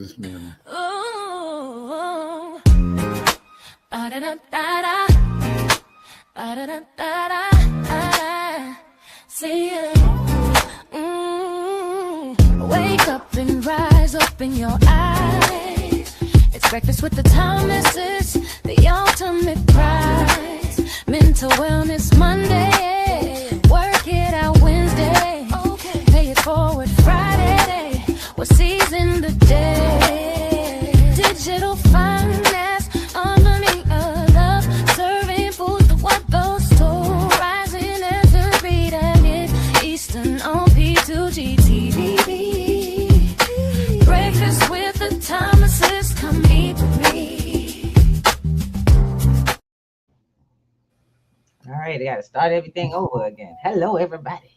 This morning. Ooh, ba-da-da-da-da, ba-da-da-da-da, see you. Wake up and rise, open your eyes. It's breakfast with the Thomases, the ultimate prize. Mental Wellness Monday, work it out Wednesday. Pay it forward Friday, we'll season the day. Digital finance, unlearning of love, serving food to what those two rising as the beat and it Eastern on P2G Breakfast with the Thomases, come eat with me. All right, I got to start everything over again. Hello, everybody.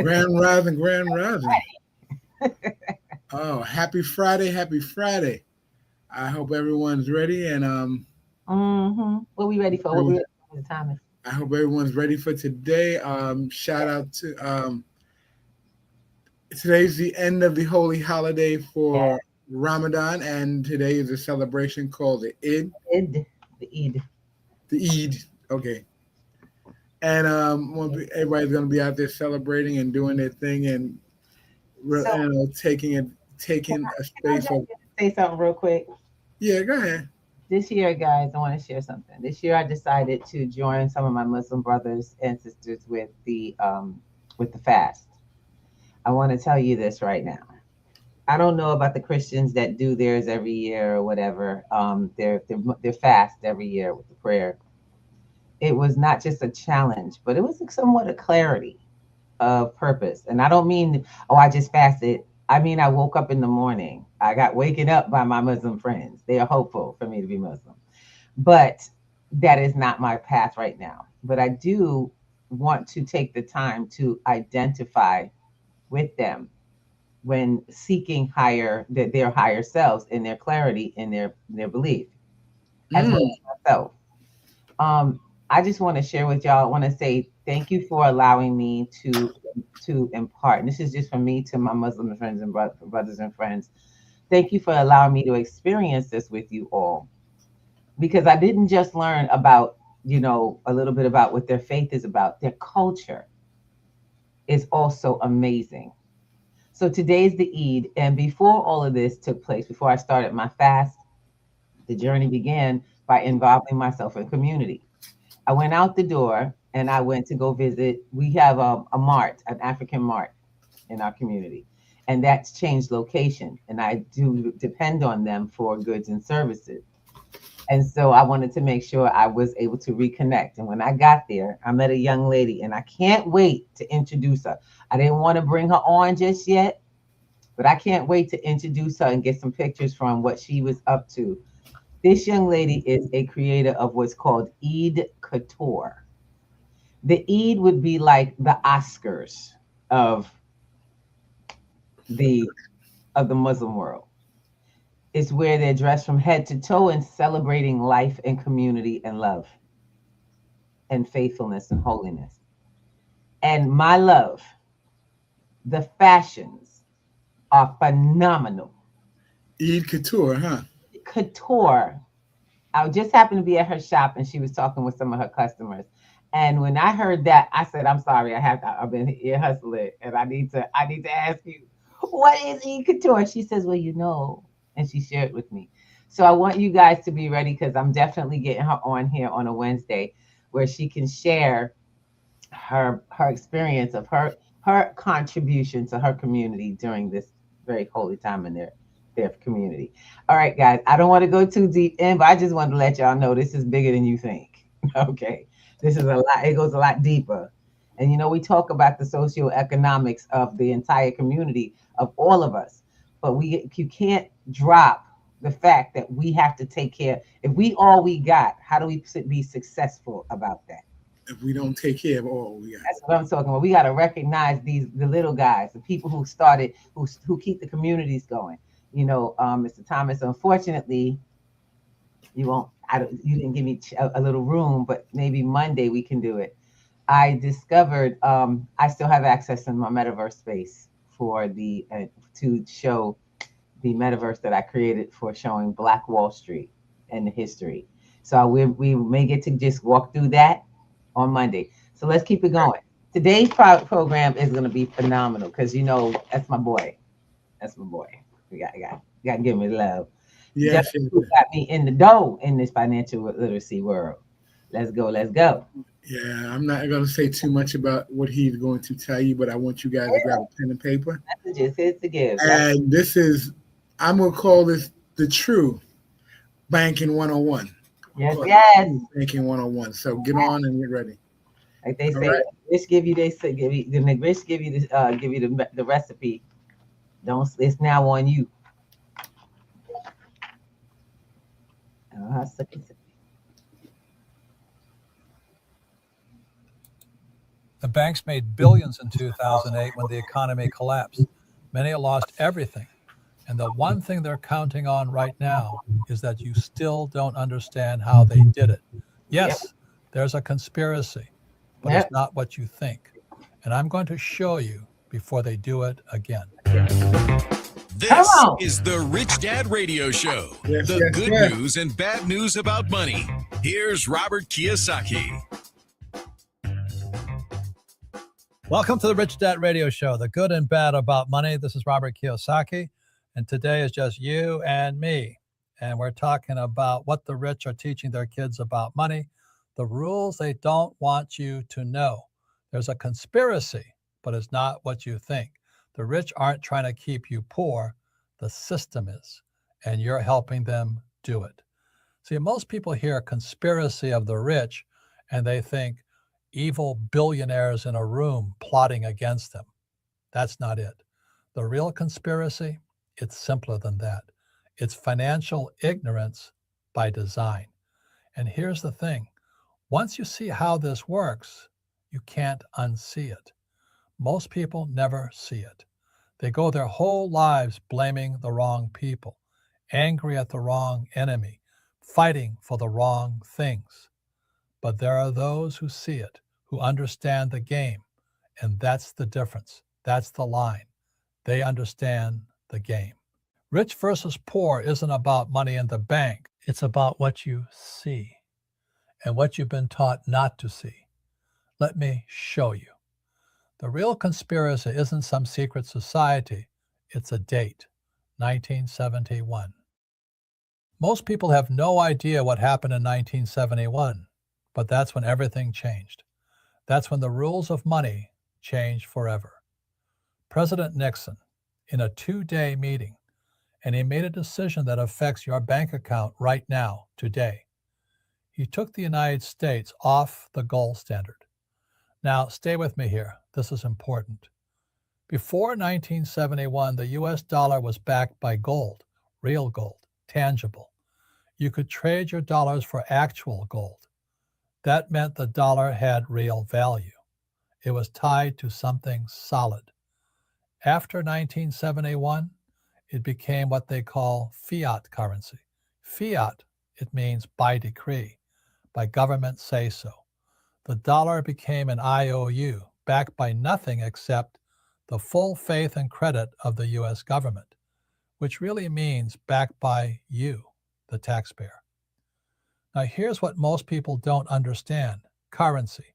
Grand Rising, Grand Rising. Oh, happy Friday, happy Friday. I hope everyone's ready and What we ready for? What we ready for, Mr. Thomas? I hope everyone's ready for today. Shout out to today's the end of the holy holiday for Ramadan, and today is a celebration called the Eid. The Eid. The Eid. Okay. And everybody's gonna be out there celebrating and doing their thing and taking a space of. Say something real quick. Yeah, go ahead. This year, guys, I want to share something. This year, I decided to join some of my Muslim brothers and sisters with the fast. I want to tell you this right now. I don't know about the Christians that do theirs every year or whatever. Their fast every year with the prayer. It was not just a challenge, but it was somewhat a clarity of purpose. And I don't mean, oh, I just fasted. I mean, I woke up in the morning. I got waken up by my Muslim friends. They are hopeful for me to be Muslim. But that is not my path right now. But I do want to take the time to identify with them when seeking their higher selves in their clarity in their belief, as well as myself. I just want to share with y'all. I want to say thank you for allowing me to impart. And this is just from me to my Muslim friends and brothers and friends. Thank you for allowing me to experience this with you all, because I didn't just learn about, a little bit about what their faith is about. Their culture is also amazing. So today's the Eid, and before all of this took place, before I started my fast, the journey began by involving myself in community. I went out the door and I went to go visit. We have a mart, an African mart in our community, and that's changed location. And I do depend on them for goods and services. And so I wanted to make sure I was able to reconnect. And when I got there, I met a young lady, and I can't wait to introduce her. I didn't want to bring her on just yet, but I can't wait to introduce her and get some pictures from what she was up to. This young lady is a creator of what's called Eid Couture. The Eid would be like the Oscars of the Muslim world. It's where they're dressed from head to toe and celebrating life and community and love and faithfulness and holiness. And my love, the fashions are phenomenal. Eid Couture, huh? Couture. I just happened to be at her shop, and she was talking with some of her customers. And when I heard that, I said, "I'm sorry, I've been ear hustling, and I need to ask you, what is Eid Couture?" She says, "Well, and she shared with me. So I want you guys to be ready, because I'm definitely getting her on here on a Wednesday, where she can share her experience of her contribution to her community during this very holy time in their community. All right, guys, I don't want to go too deep in, but I just wanted to let y'all know this is bigger than you think. Okay, this is a lot. It goes a lot deeper. And we talk about the socioeconomics of the entire community, of all of us, but you can't drop the fact that we have to take care. If we all we got, how do we be successful about that? If we don't take care of all we got. That's what I'm talking about. We got to recognize the little guys, the people who started, who keep the communities going. Mr. Thomas, unfortunately, you didn't give me a little room, but maybe Monday we can do it. I discovered I still have access in my metaverse space for to show the metaverse that I created for showing Black Wall Street and the history. So we may get to just walk through that on Monday. So let's keep it going. Today's program is going to be phenomenal because, you know, that's my boy. That's my boy. We got to give me love. Yes, Got me in the dough in this financial literacy world. Let's go. Yeah, I'm not going to say too much about what he's going to tell you, but I want you guys to grab a pen and paper. Messages, here's the give. And this is, I'm going to call this the true Banking 101. Yes. Banking 101. So get on and get ready. Like they say, Rich give you the recipe. It's now on you. The banks made billions in 2008 when the economy collapsed. Many lost everything. And the one thing they're counting on right now is that you still don't understand how they did it. Yes, there's a conspiracy, but it's not what you think. And I'm going to show you before they do it again. This is the Rich Dad Radio Show. The good news and bad news about money. Here's Robert Kiyosaki. Welcome to the Rich Dad Radio Show, the good and bad about money. This is Robert Kiyosaki, and today is just you and me. And we're talking about what the rich are teaching their kids about money, the rules they don't want you to know. There's a conspiracy, but it's not what you think. The rich aren't trying to keep you poor. The system is, and you're helping them do it. See, most people hear conspiracy of the rich, and they think evil billionaires in a room plotting against them. That's not it. The real conspiracy, it's simpler than that. It's financial ignorance by design. And here's the thing. Once you see how this works, you can't unsee it. Most people never see it. They go their whole lives blaming the wrong people, angry at the wrong enemy, fighting for the wrong things. But there are those who see it, who understand the game, and that's the difference. That's the line. They understand the game. Rich versus poor isn't about money in the bank. It's about what you see and what you've been taught not to see. Let me show you. The real conspiracy isn't some secret society. It's a date, 1971. Most people have no idea what happened in 1971, but that's when everything changed. That's when the rules of money changed forever. President Nixon, in a 2-day meeting, and he made a decision that affects your bank account right now, today. He took the United States off the gold standard. Now, stay with me here. This is important. Before 1971, the US dollar was backed by gold, real gold, tangible. You could trade your dollars for actual gold. That meant the dollar had real value. It was tied to something solid. After 1971, it became what they call fiat currency. Fiat, it means by decree, by government say-so. The dollar became an IOU, backed by nothing except the full faith and credit of the US government, which really means backed by you, the taxpayer. Now, here's what most people don't understand. Currency,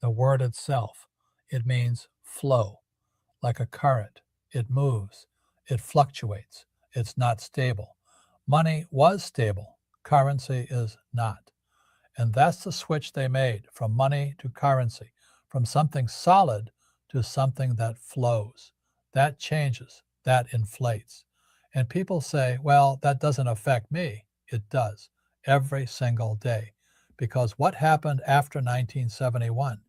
the word itself, it means flow, like a current. It moves, it fluctuates, it's not stable. Money was stable, currency is not. And that's the switch they made, from money to currency, from something solid to something that flows. That changes, that inflates. And people say, well, that doesn't affect me. It does, every single day. Because what happened after 1971?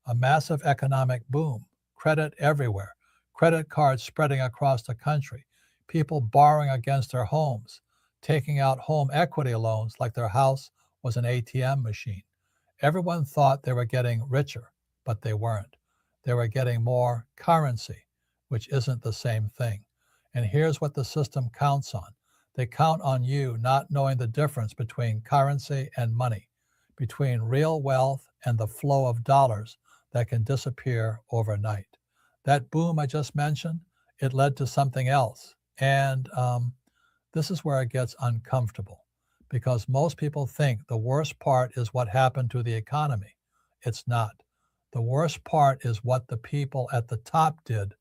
A massive economic boom, credit everywhere, credit cards spreading across the country, people borrowing against their homes, taking out home equity loans like their house was an ATM machine. Everyone thought they were getting richer, but they weren't. They were getting more currency, which isn't the same thing. And here's what the system counts on. They count on you not knowing the difference between currency and money, between real wealth and the flow of dollars that can disappear overnight. That boom I just mentioned, it led to something else. And This is where it gets uncomfortable, because most people think the worst part is what happened to the economy. It's not. The worst part is what the people at the top did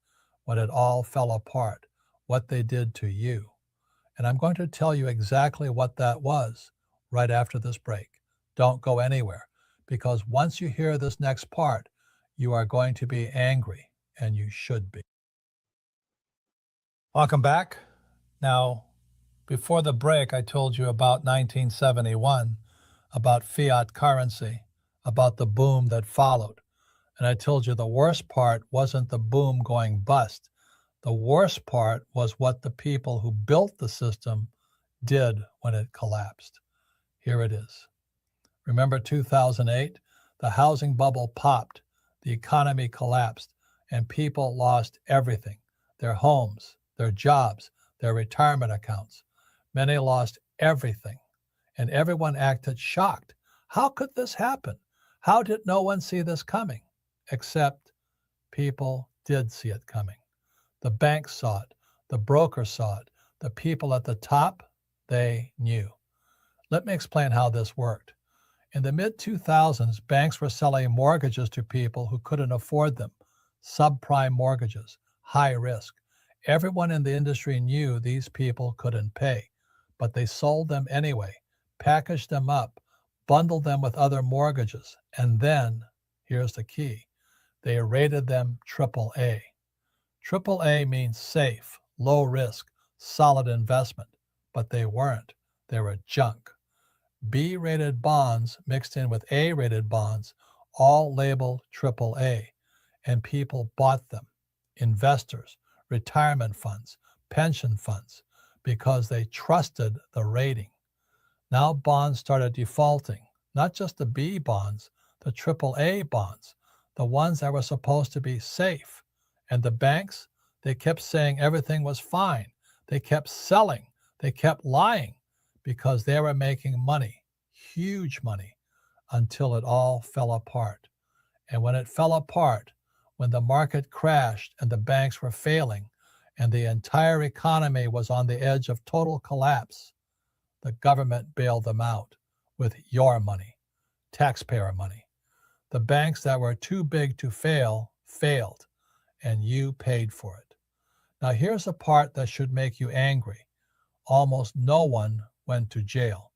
when it all fell apart, what they did to you. And I'm going to tell you exactly what that was right after this break. Don't go anywhere, because once you hear this next part, you are going to be angry, and you should be. Welcome back. Now, before the break, I told you about 1971, about fiat currency, about the boom that followed. And I told you the worst part wasn't the boom going bust. The worst part was what the people who built the system did when it collapsed. Here it is. Remember 2008? The housing bubble popped, the economy collapsed, and people lost everything, their homes, their jobs, their retirement accounts. Many lost everything, and everyone acted shocked. How could this happen? How did no one see this coming? Except people did see it coming. The banks saw it. The brokers saw it. The people at the top, they knew. Let me explain how this worked. In the mid-2000s, banks were selling mortgages to people who couldn't afford them, subprime mortgages, high risk. Everyone in the industry knew these people couldn't pay, but they sold them anyway, packaged them up, bundled them with other mortgages, and then, here's the key, they rated them AAA. AAA means safe, low risk, solid investment, but they weren't. They were junk. B-rated bonds mixed in with A-rated bonds, all labeled AAA, and people bought them. Investors, retirement funds, pension funds, because they trusted the rating. Now bonds started defaulting, not just the B bonds, the AAA bonds, the ones that were supposed to be safe. And the banks, they kept saying everything was fine. They kept selling. They kept lying because they were making money, huge money, until it all fell apart. And when it fell apart, when the market crashed and the banks were failing and the entire economy was on the edge of total collapse, the government bailed them out with your money, taxpayer money. The banks that were too big to fail, failed, and you paid for it. Now here's the part that should make you angry. Almost no one went to jail.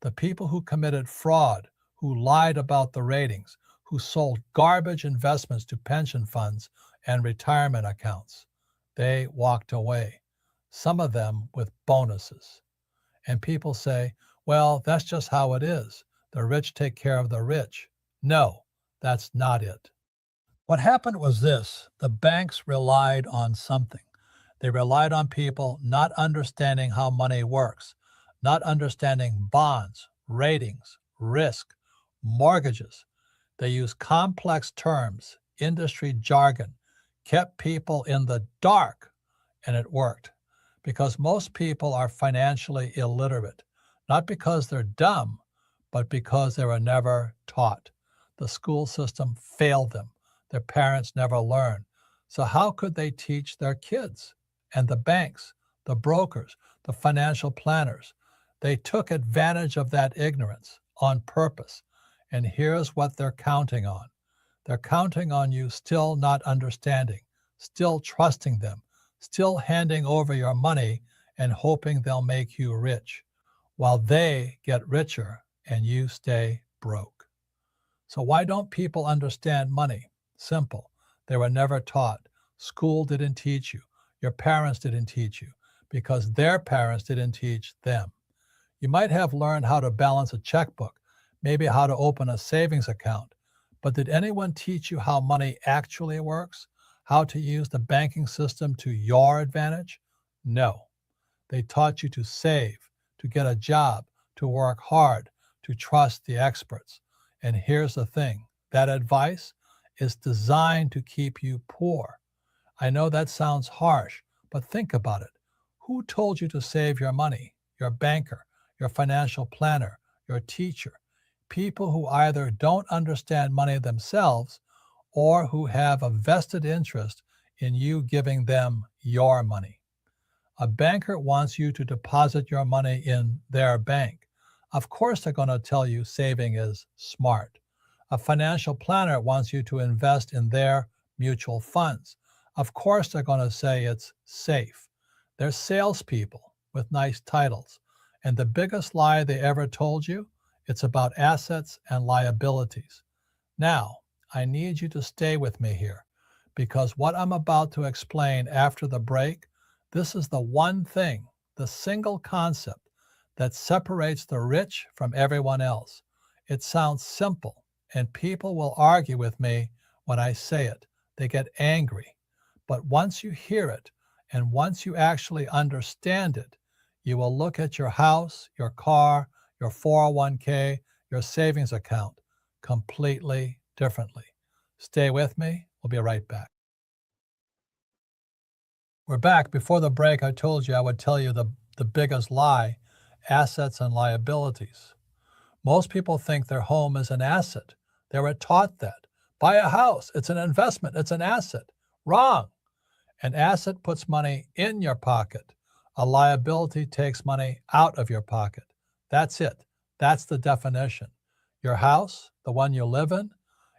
The people who committed fraud, who lied about the ratings, who sold garbage investments to pension funds and retirement accounts, they walked away, some of them with bonuses. And people say, well, that's just how it is. The rich take care of the rich. No, that's not it. What happened was this: the banks relied on something. They relied on people not understanding how money works, not understanding bonds, ratings, risk, mortgages. They used complex terms, industry jargon, kept people in the dark, and it worked. Because most people are financially illiterate, not because they're dumb, but because they were never taught. The school system failed them. Their parents never learned. So how could they teach their kids? And the banks, the brokers, the financial planners, they took advantage of that ignorance on purpose. And here's what they're counting on. They're counting on you still not understanding, still trusting them, still handing over your money and hoping they'll make you rich, while they get richer and you stay broke. So why don't people understand money? Simple. They were never taught. School didn't teach you. Your parents didn't teach you because their parents didn't teach them. You might have learned how to balance a checkbook, maybe how to open a savings account, but did anyone teach you how money actually works? How to use the banking system to your advantage? No. They taught you to save, to get a job, to work hard, to trust the experts. And here's the thing, that advice is designed to keep you poor. I know that sounds harsh, but think about it. Who told you to save your money? Your banker, your financial planner, your teacher. People who either don't understand money themselves or who have a vested interest in you giving them your money. A banker wants you to deposit your money in their bank. Of course, they're going to tell you saving is smart. A financial planner wants you to invest in their mutual funds. Of course, they're going to say it's safe. They're salespeople with nice titles. And the biggest lie they ever told you, it's about assets and liabilities. Now, I need you to stay with me here, because what I'm about to explain after the break, this is the one thing, the single concept that separates the rich from everyone else. It sounds simple, and people will argue with me when I say it. They get angry. But once you hear it, and once you actually understand it, you will look at your house, your car, your 401k, your savings account completely differently. Stay with me. We'll be right back. We're back. Before the break, I told you I would tell you the biggest lie, assets and liabilities. Most people think their home is an asset. They were taught that. Buy a house. It's an investment. It's an asset. Wrong. An asset puts money in your pocket. A liability takes money out of your pocket. That's it. That's the definition. Your house, the one you live in,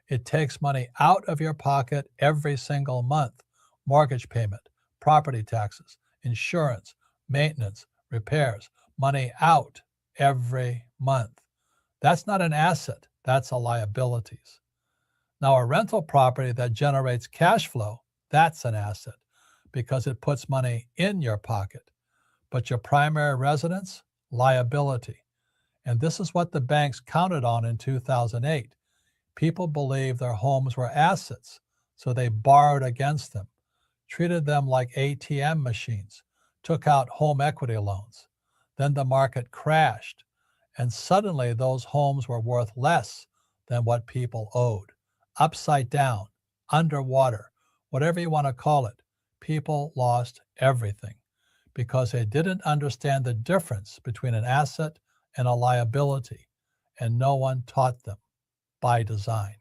it takes money out of your pocket every single month. Mortgage payment, property taxes, insurance, maintenance, repairs, money out every month. That's not an asset. That's a liabilities. Now, a rental property that generates cash flow, that's an asset because it puts money in your pocket. But your primary residence, liability. And this is what the banks counted on in 2008. People believed their homes were assets, so they borrowed against them, treated them like ATM machines, took out home equity loans. Then the market crashed, and suddenly those homes were worth less than what people owed. Upside down, underwater, whatever you want to call it, people lost everything because they didn't understand the difference between an asset and a liability, and no one taught them by design.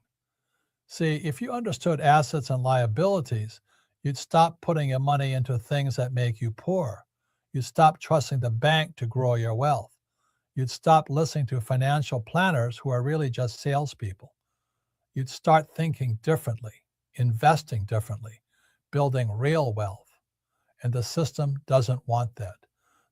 See, if you understood assets and liabilities, you'd stop putting your money into things that make you poor. You'd stop trusting the bank to grow your wealth. You'd stop listening to financial planners who are really just salespeople. You'd start thinking differently, investing differently, building real wealth. And the system doesn't want that.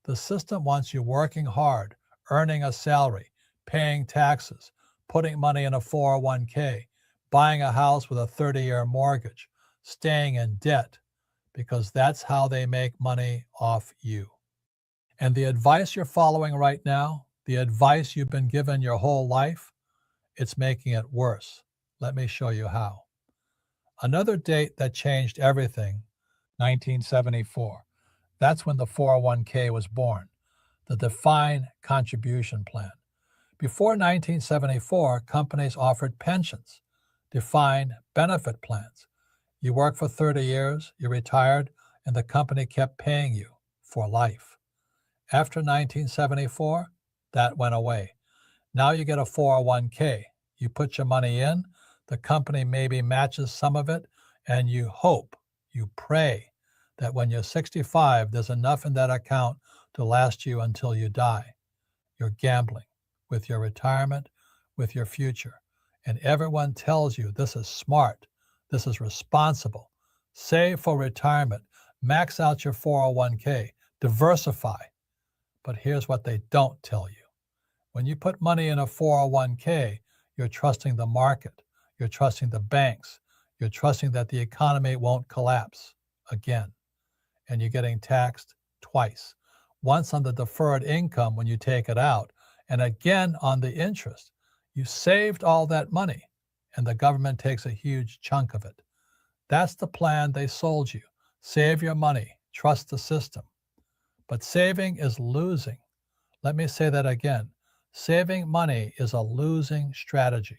The system wants you working hard, earning a salary, paying taxes, putting money in a 401k, buying a house with a 30-year mortgage, staying in debt, because that's how they make money off you. And the advice you're following right now, the advice you've been given your whole life, it's making it worse. Let me show you how. Another date that changed everything, 1974. That's when the 401k was born, the defined contribution plan. Before 1974, companies offered pensions, defined benefit plans. You work for 30 years, you retired, and the company kept paying you for life. After 1974, that went away. Now you get a 401k. You put your money in, the company maybe matches some of it, and you hope, you pray that when you're 65, there's enough in that account to last you until you die. You're gambling with your retirement, with your future. And everyone tells you this is smart, this is responsible. Save for retirement, max out your 401k, diversify. But here's what they don't tell you. When you put money in a 401k, you're trusting the market, you're trusting the banks, you're trusting that the economy won't collapse again. And you're getting taxed twice. Once on the deferred income when you take it out, and again on the interest. You saved all that money, and the government takes a huge chunk of it. That's the plan they sold you. Save your money, trust the system. But saving is losing. Let me say that again. Saving money is a losing strategy.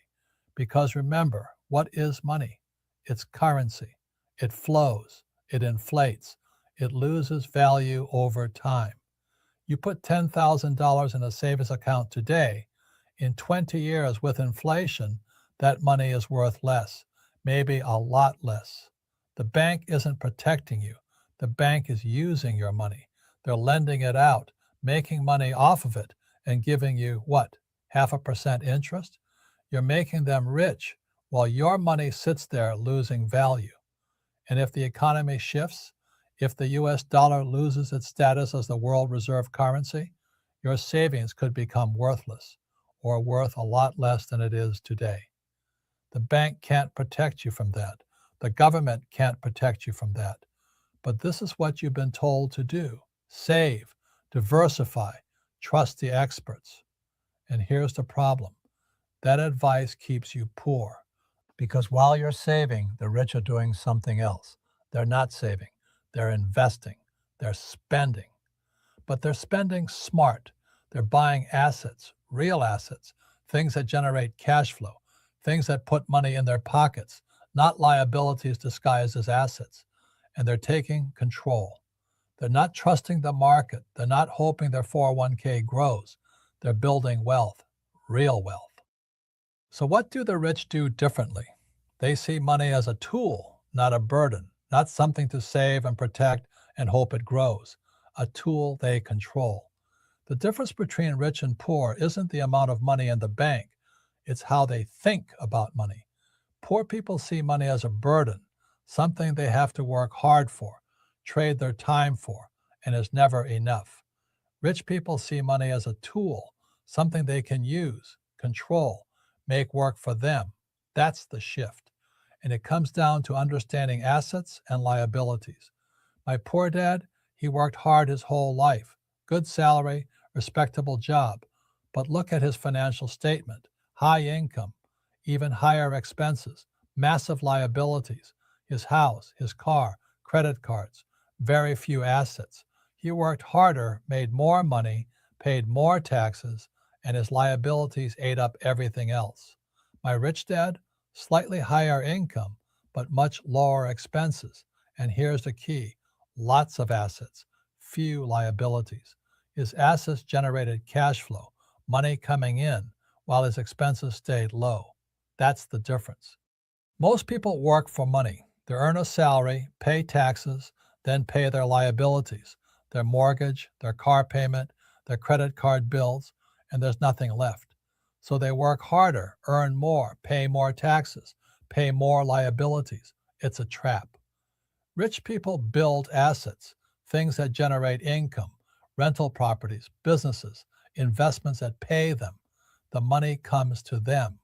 Because remember, what is money? It's currency. It flows. It inflates. It loses value over time. You put $10,000 in a savings account today, in 20 years with inflation, that money is worth less, maybe a lot less. The bank isn't protecting you. The bank is using your money. They're lending it out, making money off of it, and giving you what? 0.5% interest? You're making them rich while your money sits there losing value. And if the economy shifts, if the US dollar loses its status as the world reserve currency, your savings could become worthless or worth a lot less than it is today. The bank can't protect you from that. The government can't protect you from that. But this is what you've been told to do. Save, diversify, trust the experts. And here's the problem. That advice keeps you poor because while you're saving, the rich are doing something else. They're not saving. They're investing. They're spending. But they're spending smart. They're buying assets, real assets, things that generate cash flow, things that put money in their pockets, not liabilities disguised as assets. And they're taking control. They're not trusting the market. They're not hoping their 401k grows. They're building wealth, real wealth. So what do the rich do differently? They see money as a tool, not a burden, not something to save and protect and hope it grows, a tool they control. The difference between rich and poor isn't the amount of money in the bank. It's how they think about money. Poor people see money as a burden, something they have to work hard for, trade their time for, and is never enough. Rich people see money as a tool, something they can use, control, make work for them. That's the shift. And it comes down to understanding assets and liabilities. My poor dad, he worked hard his whole life. Good salary, respectable job. But look at his financial statement. High income, even higher expenses, massive liabilities, his house, his car, credit cards, very few assets. He worked harder, made more money, paid more taxes, and his liabilities ate up everything else. My rich dad, slightly higher income, but much lower expenses. And here's the key, lots of assets, few liabilities. His assets generated cash flow, money coming in, while his expenses stayed low. That's the difference. Most people work for money. They earn a salary, pay taxes, then pay their liabilities, their mortgage, their car payment, their credit card bills, and there's nothing left. So they work harder, earn more, pay more taxes, pay more liabilities. It's a trap. Rich people build assets, things that generate income, rental properties, businesses, investments that pay them. The money comes to them.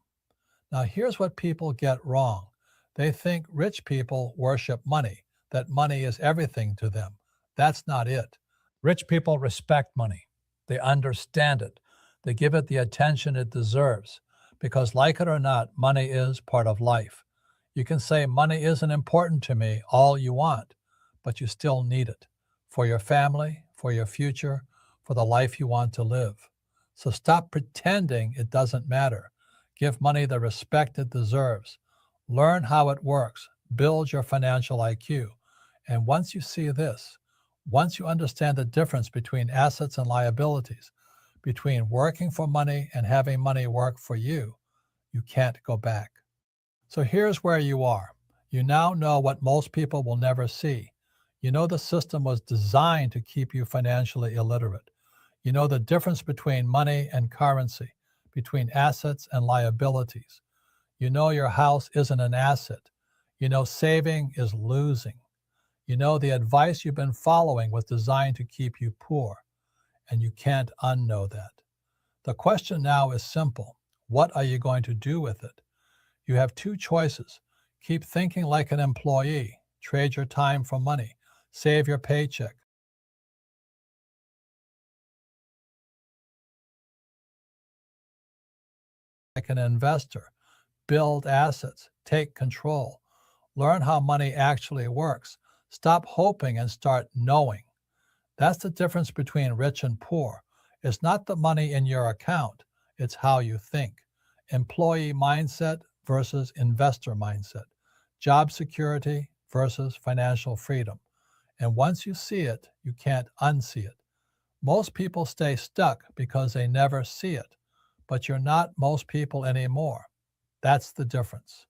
Now here's what people get wrong. They think rich people worship money, that money is everything to them. That's not it. Rich people respect money. They understand it. They give it the attention it deserves because, like it or not, money is part of life. You can say money isn't important to me all you want, but you still need it for your family, for your future, for the life you want to live. So stop pretending it doesn't matter. Give money the respect it deserves. Learn how it works. Build your financial IQ. And once you see this, once you understand the difference between assets and liabilities, between working for money and having money work for you, you can't go back. So here's where you are. You now know what most people will never see. You know the system was designed to keep you financially illiterate. You know the difference between money and currency, between assets and liabilities. You know your house isn't an asset. You know saving is losing. You know the advice you've been following was designed to keep you poor, and you can't unknow that. The question now is simple. What are you going to do with it? You have two choices. Keep thinking like an employee. Trade your time for money. Save your paycheck. Like an investor. Build assets. Take control. Learn how money actually works. Stop hoping and start knowing. That's the difference between rich and poor. It's not the money in your account. It's how you think. Employee mindset versus investor mindset. Job security versus financial freedom. And once you see it, you can't unsee it. Most people stay stuck because they never see it. But you're not most people anymore. That's the difference.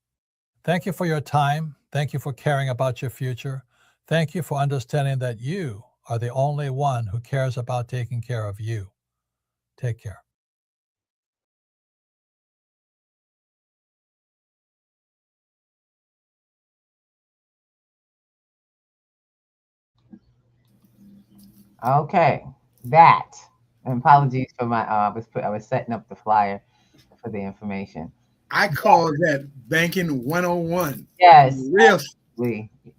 Thank you for your time. Thank you for caring about your future. Thank you for understanding that you are the only one who cares about taking care of you. Take care. Okay, that. And apologies for my. I was setting up the flyer for the information. I call that banking 101. Yes, Real.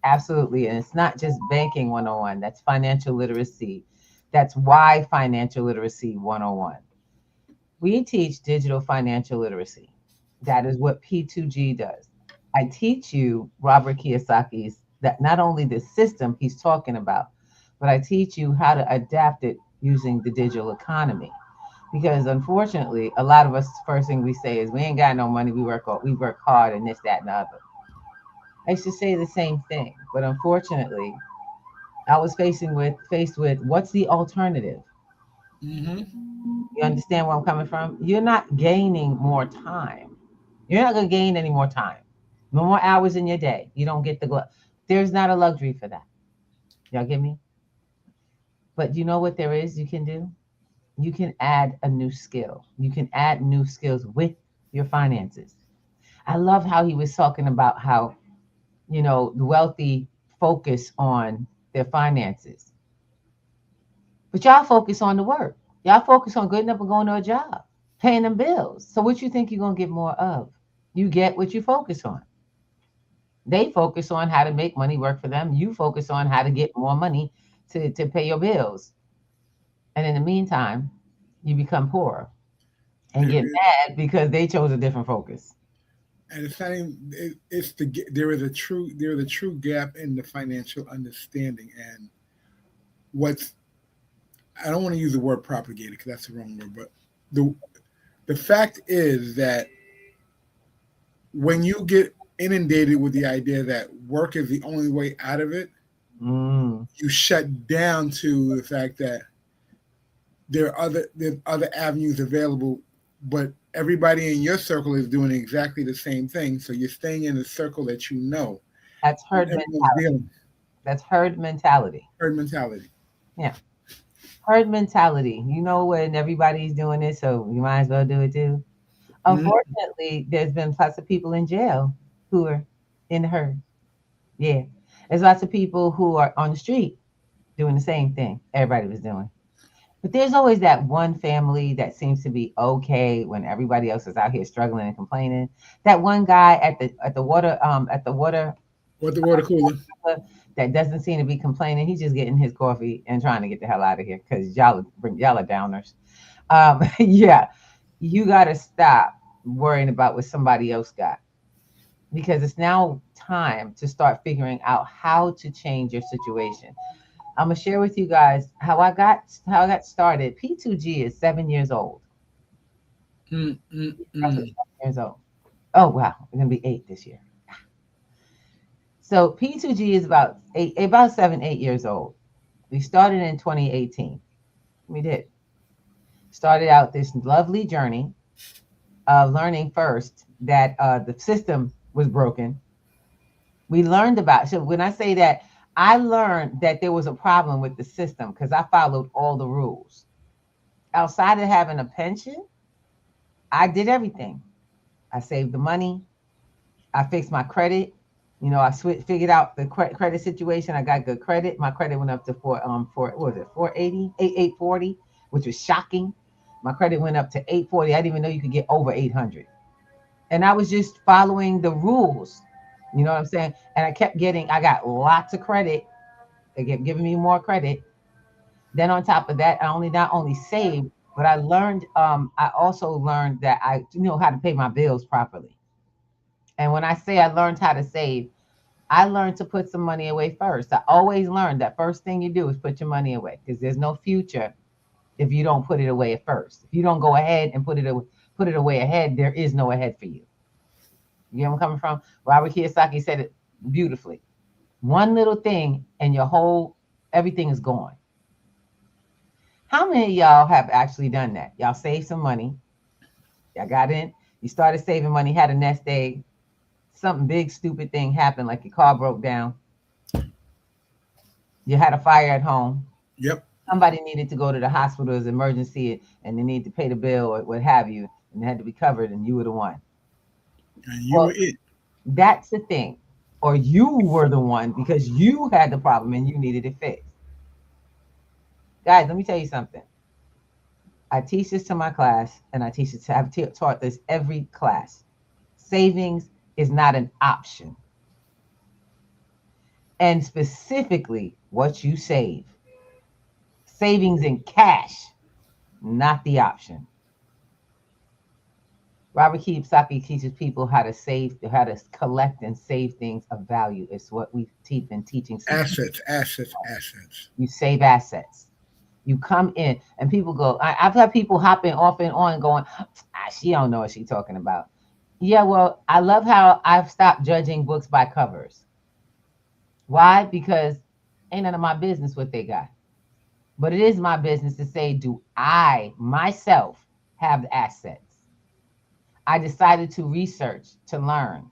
Absolutely. And it's not just banking 101. That's financial literacy. That's why financial literacy 101. We teach digital financial literacy. That is what P2G does. I teach you Robert Kiyosaki's, that not only the system he's talking about, but I teach you how to adapt it using the digital economy. Because unfortunately, a lot of us, first thing we say is we ain't got no money. We work hard and this, that, and the other. I used to say the same thing, but unfortunately, I was faced with what's the alternative? Mm-hmm. You understand where I'm coming from? You're not gaining more time. You're not going to gain any more time. No more hours in your day. You don't get there's not a luxury for that. Y'all get me? But you know what there is you can do? You can add a new skill. You can add new skills with your finances. I love how he was talking about how, the wealthy focus on their finances. But y'all focus on the work. Y'all focus on getting up and going to a job, paying them bills. So what you think you're going to get more of? You get what you focus on. They focus on how to make money work for them. You focus on how to get more money to pay your bills. And in the meantime, you become poor and get mad because they chose a different focus. And it's not even, there is a true gap in the financial understanding. And I don't want to use the word propagated because that's the wrong word, but the fact is that when you get inundated with the idea that work is the only way out of it, you shut down to the fact that there are other avenues available, but everybody in your circle is doing exactly the same thing. So you're staying in the circle that you know. That's herd mentality. That's herd mentality. Herd mentality. Yeah. Herd mentality. You know when everybody's doing it, so you might as well do it too. Unfortunately, there's been lots of people in jail who are in the herd. Yeah. There's lots of people who are on the street doing the same thing everybody was doing. But there's always that one family that seems to be okay when everybody else is out here struggling and complaining. That one guy at the water cooler that doesn't seem to be complaining. He's just getting his coffee and trying to get the hell out of here because y'all are downers. Yeah, you got to stop worrying about what somebody else got, because it's now time to start figuring out how to change your situation. I'm gonna share with you guys how I got started. P2G is 7 years old. 7 years old. Oh wow, we're gonna be 8 this year. So P2G is about 7, 8 years old. We started in 2018. We did. Started out this lovely journey of learning first that the system was broken. We learned about. So when I say that, I learned that there was a problem with the system because I followed all the rules. Outside of having a pension, I did everything. I saved the money. I fixed my credit. I figured out the credit situation. I got good credit. My credit went up to 480, 840, which was shocking. My credit went up to 840. I didn't even know you could get over 800. And I was just following the rules. You know what I'm saying? And I got lots of credit. They kept giving me more credit. Then on top of that, I not only saved, but I learned, I also learned that I know how to pay my bills properly. And when I say I learned how to save, I learned to put some money away first. I always learned that first thing you do is put your money away, because there's no future if you don't put it away at first. If you don't go ahead and put it away ahead, there is no ahead for you. You know where I'm coming from? Robert Kiyosaki said it beautifully. One little thing and everything is gone. How many of y'all have actually done that? Y'all saved some money. Y'all got in. You started saving money, had a nest egg. Something big, stupid thing happened, like your car broke down. You had a fire at home. Yep. Somebody needed to go to the hospital as emergency, and they need to pay the bill or what have you, and it had to be covered, and you were the one. And you were it. That's the thing. Or you were the one because you had the problem and you needed it fixed. Guys, let me tell you something. I teach this to my class, and I teach it to, I've taught this every class. Savings is not an option. And specifically what you save. Savings in cash, not the option. Robert Kiyosaki teaches people how to save, how to collect and save things of value. It's what we teach in teaching. Assets. You save assets. You come in and people go, I've had people hopping off and on going, she don't know what she's talking about. Yeah, well, I love how I've stopped judging books by covers. Why? Because ain't none of my business what they got. But it is my business to say, do I myself have the assets? I decided to research, to learn,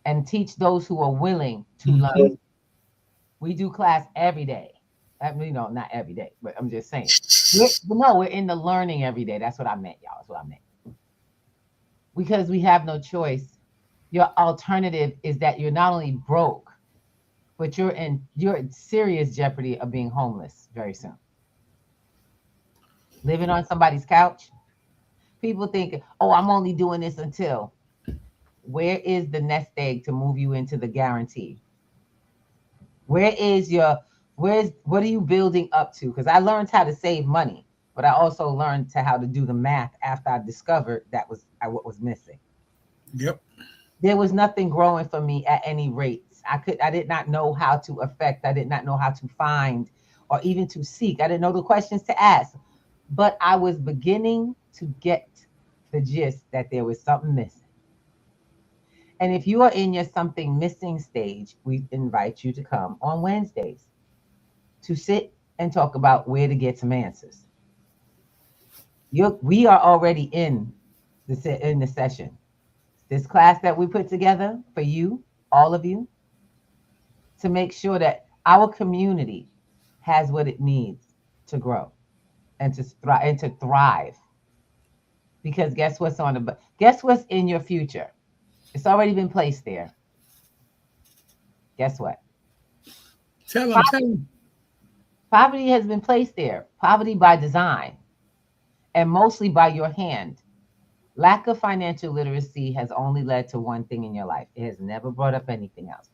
and teach those who are willing to learn. We do class every day. Not every day, but I'm just saying. We're in the learning every day. That's what I meant, y'all. That's what I meant. Because we have no choice. Your alternative is that you're not only broke, but you're in serious jeopardy of being homeless very soon. Living on somebody's couch. People think, oh, I'm only doing this until. Where is the nest egg to move you into the guarantee? What are you building up to? Because I learned how to save money, but I also learned how to do the math after I discovered that was what was missing. Yep. There was nothing growing for me at any rates. I did not know how to affect. I did not know how to find or even to seek. I didn't know the questions to ask, but I was beginning to get the gist that there was something missing. And if you are in your something missing stage, we invite you to come on Wednesdays to sit and talk about where to get some answers. We are already in the session. This class that we put together for you, all of you, to make sure that our community has what it needs to grow and to thrive. Because guess what's in your future? It's already been placed there. Guess what? Tell them. Poverty has been placed there. Poverty by design, and mostly by your hand. Lack of financial literacy has only led to one thing in your life. It has never brought up anything else.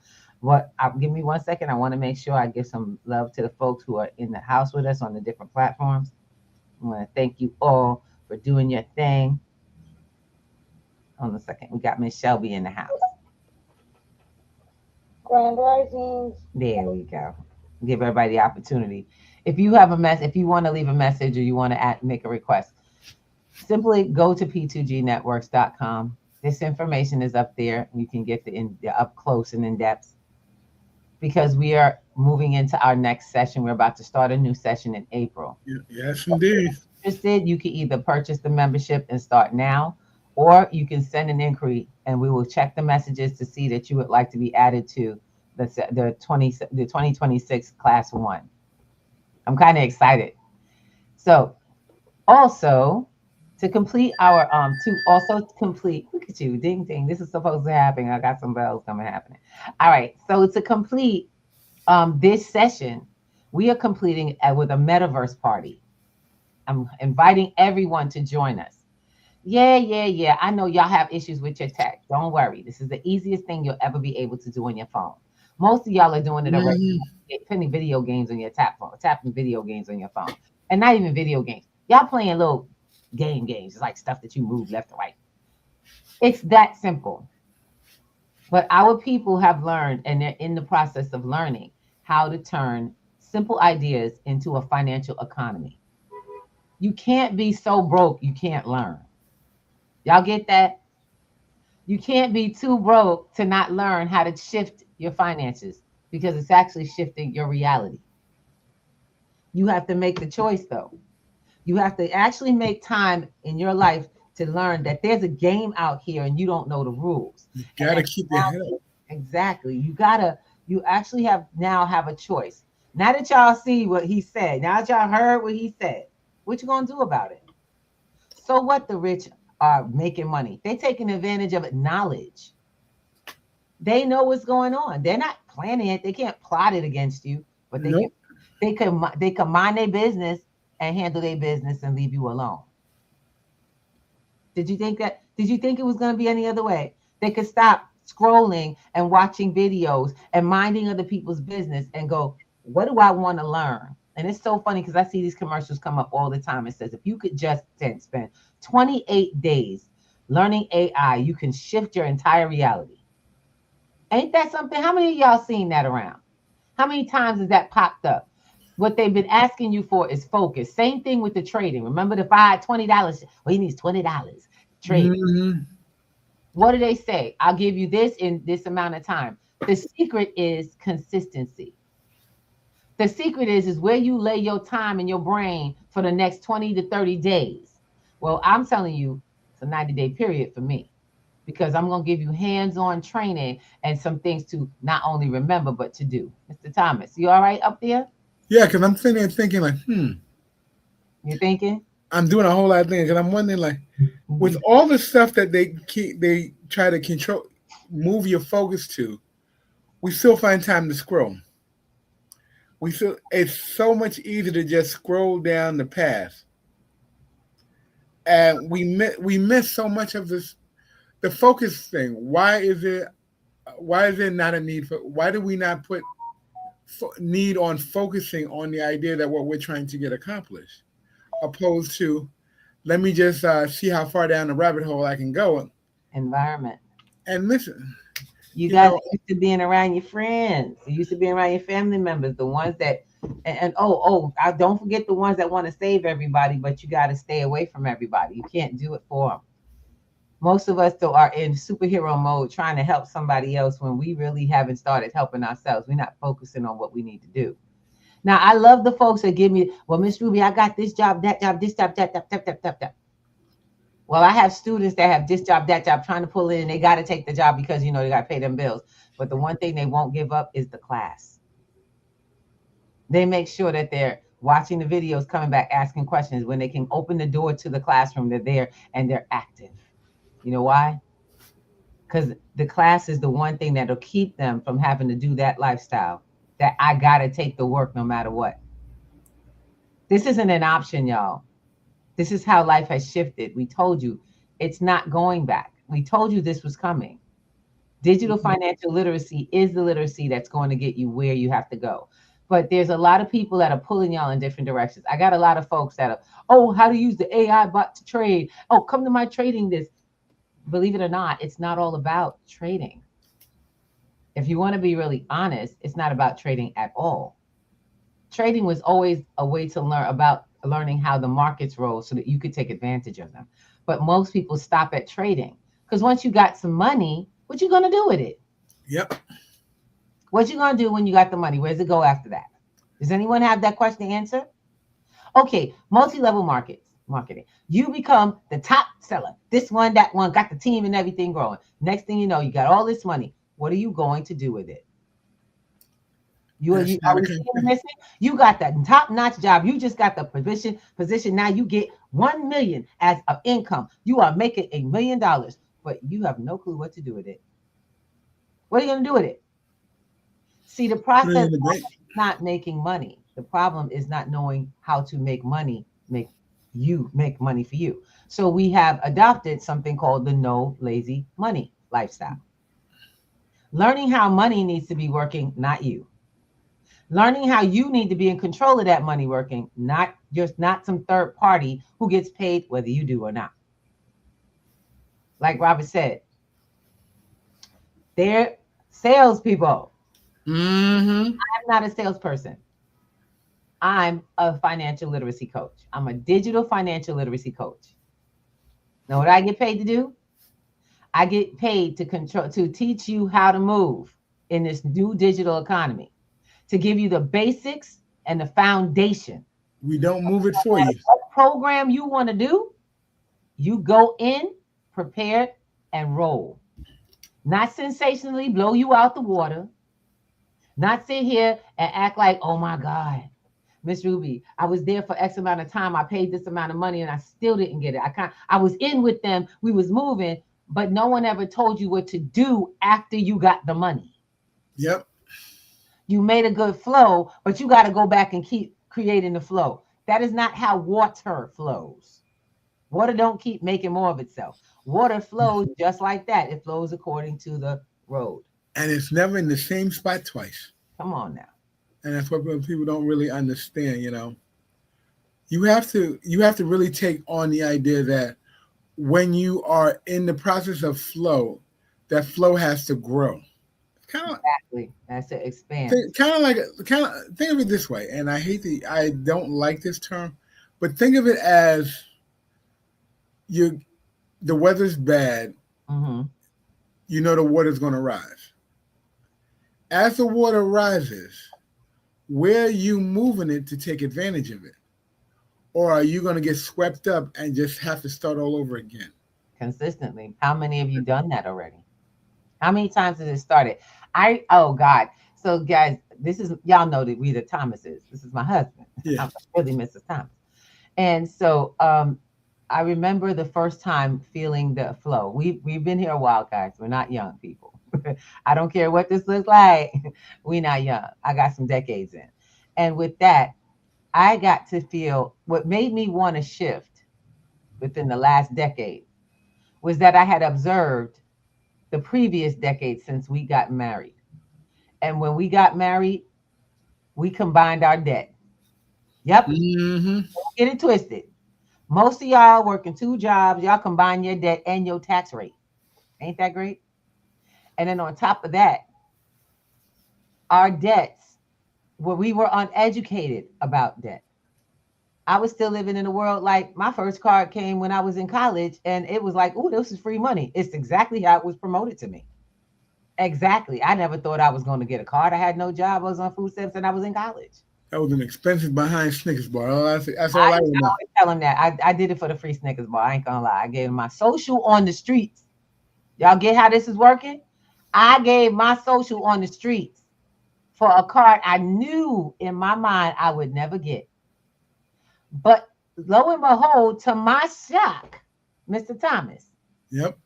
Give me 1 second. I want to make sure I give some love to the folks who are in the house with us on the different platforms. I want to thank you all for doing your thing. Hold on a second. We got Miss Shelby in the house. Grand Risings. There we go. Give everybody the opportunity. If you have if you want to leave a message or you want to make a request, simply go to p2gnetworks.com. This information is up there. You can get the up close and in depth, because we are moving into our next session. We're about to start a new session in April. Yes, indeed. Interested, you can either purchase the membership and start now, or you can send an inquiry and we will check the messages to see that you would like to be added to the 2026 class 1. I'm kind of excited. So also to complete our look at you, ding ding, this is supposed to happen. I got some bells coming happening. All right, so to complete this session, we are completing with a metaverse party. I'm inviting everyone to join us. Yeah. I know y'all have issues with your tech. Don't worry. This is the easiest thing you'll ever be able to do on your phone. Most of y'all are doing it already. Putting video games on your tapping video games on your phone. And not even video games. Y'all playing little games. It's like stuff that you move left or right. It's that simple. But our people have learned, and they're in the process of learning, how to turn simple ideas into a financial economy. You can't be so broke you can't learn. Y'all get that? You can't be too broke to not learn how to shift your finances, because it's actually shifting your reality. You have to make the choice, though. You have to actually make time in your life to learn that there's a game out here and you don't know the rules. You gotta keep your head up. Exactly. You actually have a choice. Now that y'all see what he said, now that y'all heard what he said, what you gonna do about it? So what? The rich are making money. They're taking advantage of it. Knowledge. They know what's going on. They're not planning it. They can't plot it against you, but they can mind their business and handle their business and leave you alone. Did you think it was going to be any other way? They could stop scrolling and watching videos and minding other people's business and go, what do I want to learn? And it's so funny because I see these commercials come up all the time. It says, if you could just spend 28 days learning AI, you can shift your entire reality. Ain't that something? How many of y'all seen that around? How many times has that popped up? What they've been asking you for is focus. Same thing with the trading. Remember the $20? Well, he needs $20 trade. Mm-hmm. What do they say? I'll give you this in this amount of time. The secret is consistency. The secret is where you lay your time and your brain for the next 20 to 30 days. Well, I'm telling you, it's a 90-day period for me, because I'm going to give you hands-on training and some things to not only remember, but to do. Mr. Thomas, you all right up there? Yeah, because I'm sitting there thinking like, You thinking? I'm doing a whole lot of things, and I'm wondering like, with all the stuff that they try to control, move your focus to, we still find time to scroll. It's so much easier to just scroll down the path, and we miss so much of this, the focus thing. Why is there not a need for? Why do we not put need on focusing on the idea that what we're trying to get accomplished, opposed to, let me just see how far down the rabbit hole I can go. Environment. And listen, you guys used to being around your friends. You used to being around your family members, the ones that, I don't forget the ones that want to save everybody, but you got to stay away from everybody. You can't do it for them. Most of us still are in superhero mode trying to help somebody else when we really haven't started helping ourselves. We're not focusing on what we need to do. Now, I love the folks that give me, well, Miss Ruby, I got this job, that job, this job, that. Well, I have students that have this job, that job, trying to pull in, and they got to take the job because, they got to pay them bills. But the one thing they won't give up is the class. They make sure that they're watching the videos, coming back, asking questions. When they can open the door to the classroom, they're there and they're active. You know why? Because the class is the one thing that'll keep them from having to do that lifestyle, that I got to take the work no matter what. This isn't an option, y'all. This is how life has shifted. We told you it's not going back. We told you this was coming. Digital financial literacy is the literacy that's going to get you where you have to go. But there's a lot of people that are pulling y'all in different directions. I got a lot of folks that are, how to use the AI bot to trade. Oh, come to my trading this. Believe it or not, it's not all about trading. If you want to be really honest, it's not about trading at all. Trading was always a way to learning how the markets roll so that you could take advantage of them. But most people stop at trading because once you got some money, what you going to do with it? Yep. What you going to do when you got the money? Where's it go after that? Does anyone have that question to answer? Okay, multi-level marketing. You become the top seller. This one, that one, got the team and everything growing. Next thing you know, you got all this money. What are you going to do with it? You got that top-notch job. You just got the position. Now you get 1 million as of income. You are making $1 million, but you have no clue what to do with it. What are you going to do with it? See, the process is not making money. The problem is not knowing how to make money, make money for you. So we have adopted something called the no lazy money lifestyle. Learning how money needs to be working, not you. Learning how you need to be in control of that money working, not some third party who gets paid whether you do or not. Like Robert said, they're salespeople. I'm not a salesperson. I'm a financial literacy coach. I'm a digital financial literacy coach. Know what I get paid to do? I get paid to teach you how to move in this new digital economy, to give you the basics and the foundation. We don't move it for you. What program you want to do, you go in, prepared, and roll. Not sensationally blow you out the water. Not sit here and act like, oh my God, Miss Ruby, I was there for X amount of time. I paid this amount of money and I still didn't get it. I was in with them. We was moving, but no one ever told you what to do after you got the money. Yep. You made a good flow, but you got to go back and keep creating the flow. That is not how water flows. Water don't keep making more of itself. Water flows just like that. It flows according to the road. And it's never in the same spot twice. Come on now. And that's what people don't really understand, you know. You have to really take on the idea that when you are in the process of flow, that flow has to grow. Exactly. That's to expand. Think of it this way, and I don't like this term, but think of it as the weather's bad. Mm-hmm. You know the water's going to rise. As the water rises, where are you moving it to take advantage of it? Or are you going to get swept up and just have to start all over again? Consistently. How many of you done that already? How many times has it started? Oh God. So guys, y'all know that we the Thomases. This is my husband. Yeah. I'm really Mrs. Thomas. And so I remember the first time feeling the flow. We've been here a while, guys. We're not young people. I don't care what this looks like. We're not young. I got some decades in. And with that, I got to feel what made me want to shift within the last decade was that I had observed the previous decade since we got married. And when we got married, we combined our debt. Yep. Mm-hmm. Don't get it twisted. Most of y'all working 2 jobs, y'all combine your debt and your tax rate. Ain't that great? And then on top of that, our debts, where we were uneducated about debt. I was still living in a world like my first card came when I was in college and it was like, oh, this is free money. It's exactly how it was promoted to me. Exactly. I never thought I was going to get a card. I had no job. I was on food stamps and I was in college. That was an expensive behind Snickers bar. That's all I remember. I always tell him that. I did it for the free Snickers bar. I ain't gonna lie. I gave him my social on the streets. Y'all get how this is working? I gave my social on the streets for a card I knew in my mind I would never get. But lo and behold, to my shock, Mr. Thomas. Yep.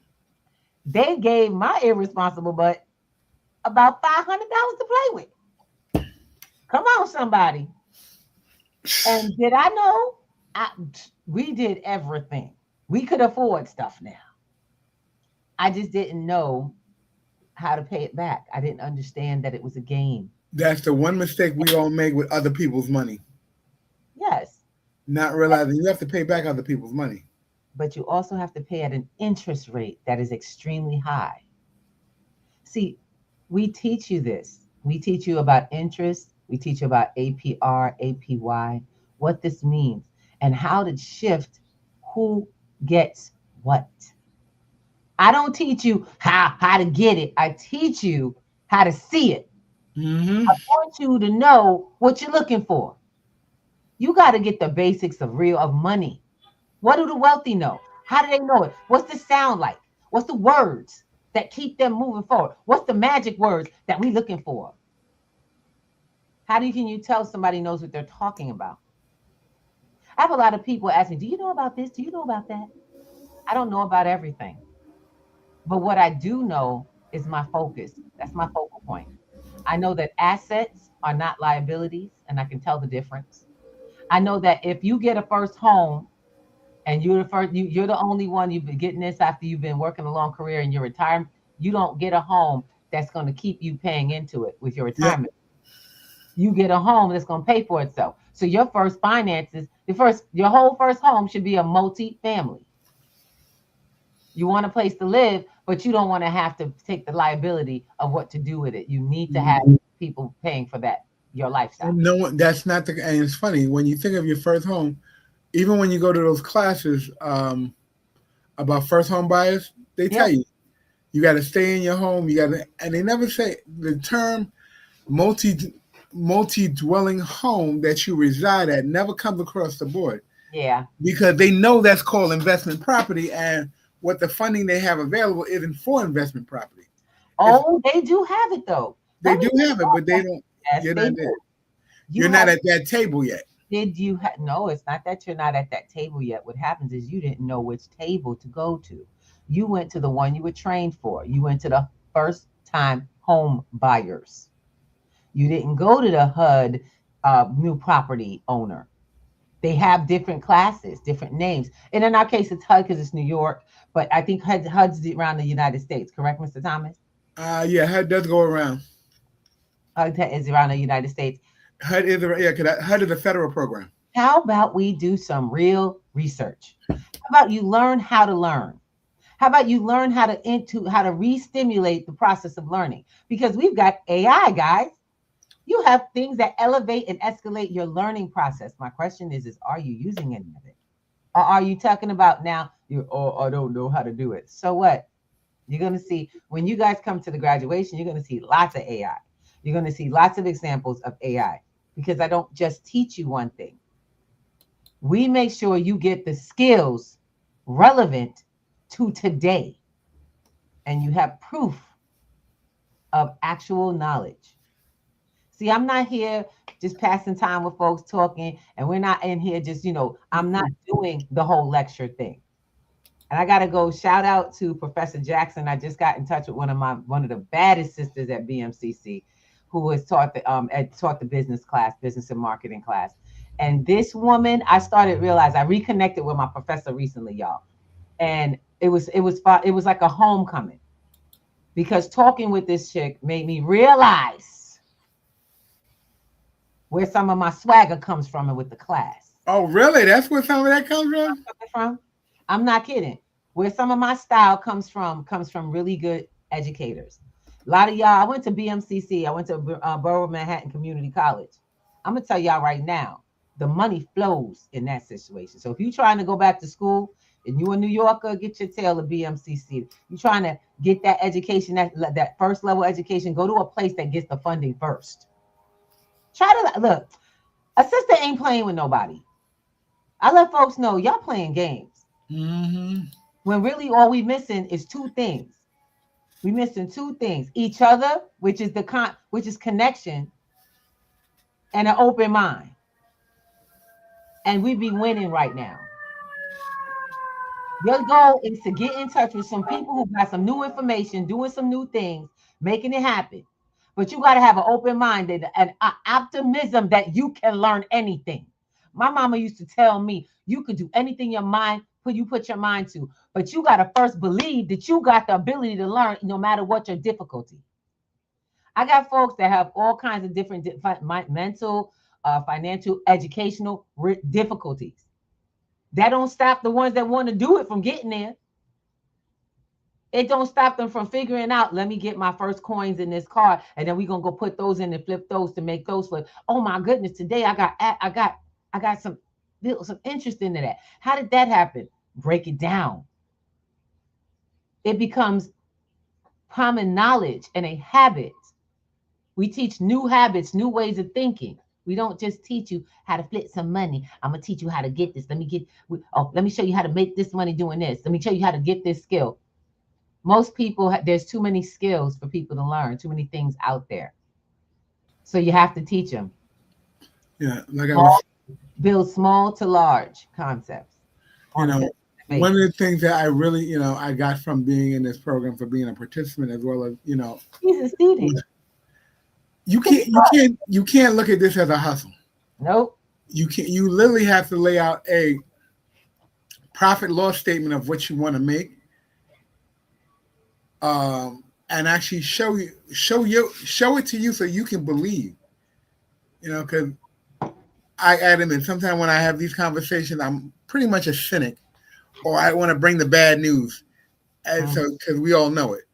They gave my irresponsible butt about $500 to play with. Come on, somebody. And did I know? We did everything. We could afford stuff now. I just didn't know how to pay it back. I didn't understand that it was a game. That's the one mistake we all make with other people's money. Yes. Not realizing you have to pay back other people's money. But you also have to pay at an interest rate that is extremely high. See, we teach you this. We teach you about interest. We teach you about APR, APY, what this means, and how to shift who gets what. I don't teach you how to get it. I teach you how to see it. Mm-hmm. I want you to know what you're looking for. You got to get the basics of money. What do the wealthy know? How do they know it? What's the sound like? What's the words that keep them moving forward? What's the magic words that we're looking for? Can you tell somebody knows what they're talking about? I have a lot of people asking, do you know about this? Do you know about that? I don't know about everything. But what I do know is my focus. That's my focal point. I know that assets are not liabilities, and I can tell the difference. I know that if you get a first home and you're the only one you've been getting this after you've been working a long career and you're retired, you don't get a home that's going to keep you paying into it with your retirement. Yeah. You get a home that's going to pay for itself. So your first finances, your whole first home should be a multi-family. You want a place to live, but you don't want to have to take the liability of what to do with it. You need to have people paying for that, your lifestyle. No, that's not and it's funny when you think of your first home, even when you go to those classes about first home buyers, they tell you got to stay in your home. And they never say the term multi-dwelling home that you reside at never comes across the board. Yeah. Because they know that's called investment property, and what the funding they have available isn't for investment property. Oh, they do have it though. They do have it, but they don't. Yes, You're they not there. do. You're not at that table yet. Did you no, it's not that you're not at that table yet. What happens is you didn't know which table to go to. You went to the one you were trained for. You went to the first time home buyers. You didn't go to the HUD new property owner. They have different classes, different names. And in our case, it's HUD because it's New York, but I think HUD's around the United States, correct, Mr. Thomas? Yeah, HUD does go around. HUD is around the United States. HUD is HUD is a federal program. How about we do some real research? How about you learn how to learn? How about you learn how to re-stimulate the process of learning? Because we've got AI, guys. You have things that elevate and escalate your learning process. My question is are you using any of it? Or are you talking about now, I don't know how to do it? So what? You're going to see, when you guys come to the graduation, you're going to see lots of AI. You're going to see lots of examples of AI, because I don't just teach you one thing. We make sure you get the skills relevant to today, and you have proof of actual knowledge. See, I'm not here just passing time with folks talking, and we're not in here just, I'm not doing the whole lecture thing. And I got to go shout out to Professor Jackson. I just got in touch with one of the baddest sisters at BMCC, who has taught the business and marketing class. And this woman, I reconnected with my professor recently, y'all. And it was like a homecoming, because talking with this chick made me realize where some of my swagger comes from and with the class. Oh, really? That's where some of that comes from? I'm not kidding. Where some of my style comes from really good educators. A lot of y'all, I went to BMCC. I went to Borough Manhattan Community College. I'm going to tell y'all right now, the money flows in that situation. So if you're trying to go back to school and you're a New Yorker, get your tail of BMCC. You're trying to get that education, that first level education, go to a place that gets the funding first. Look, a sister ain't playing with nobody. I let folks know y'all playing games. Mm-hmm. When really all we missing is two things. We missing two things: each other, which is connection, and an open mind. And we be winning right now. Your goal is to get in touch with some people who got some new information, doing some new things, making it happen. But you got to have an open mind and an optimism that you can learn anything. My mama used to tell me, you could do anything you put your mind to, but you got to first believe that you got the ability to learn no matter what your difficulty. I got folks that have all kinds of different mental, financial, educational difficulties. That don't stop the ones that want to do it from getting there. It don't stop them from figuring out, let me get my first coins in this card, and then we're going to go put those in and flip those to make those flip. Oh my goodness, today I got some interest into that. How did that happen? Break it down. It becomes common knowledge and a habit. We teach new habits, new ways of thinking. We don't just teach you how to flip some money. I'm going to teach you how to get this. Let me show you how to make this money doing this. Let me show you how to get this skill. Most people, there's too many skills for people to learn, too many things out there. So you have to teach them. Yeah, build small to large concepts. One of the things that I really, I got from being in this program, for being a participant as well as, he's a student. You can't look at this as a hustle. Nope. You literally have to lay out a profit loss statement of what you want to make. And actually show it to you so you can believe, because I admit sometimes when I have these conversations, I'm pretty much a cynic, or I want to bring the bad news, and so because we all know it.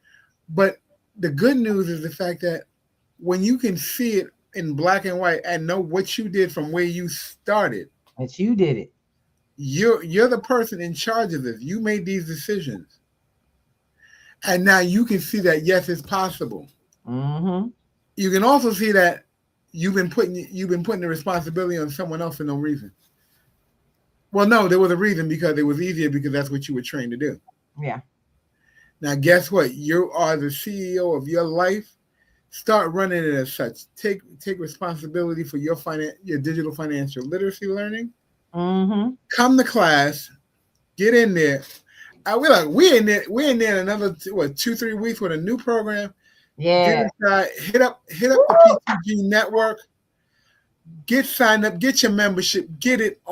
But the good news is the fact that when you can see it in black and white and know what you did from where you started, that you did it, you're the person in charge of this. You made these decisions. And now you can see that, yes, it's possible. Mm-hmm. You can also see that you've been putting the responsibility on someone else for no reason. Well, no, there was a reason, because it was easier, because that's what you were trained to do. Yeah. Now, guess what? You are the CEO of your life. Start running it as such. Take responsibility for your digital financial literacy learning. Mm-hmm. Come to class, get in there. We're in there another 2-3 weeks with a new program. Yeah. Get inside, hit up the PTG network. Get signed up, get your membership, get it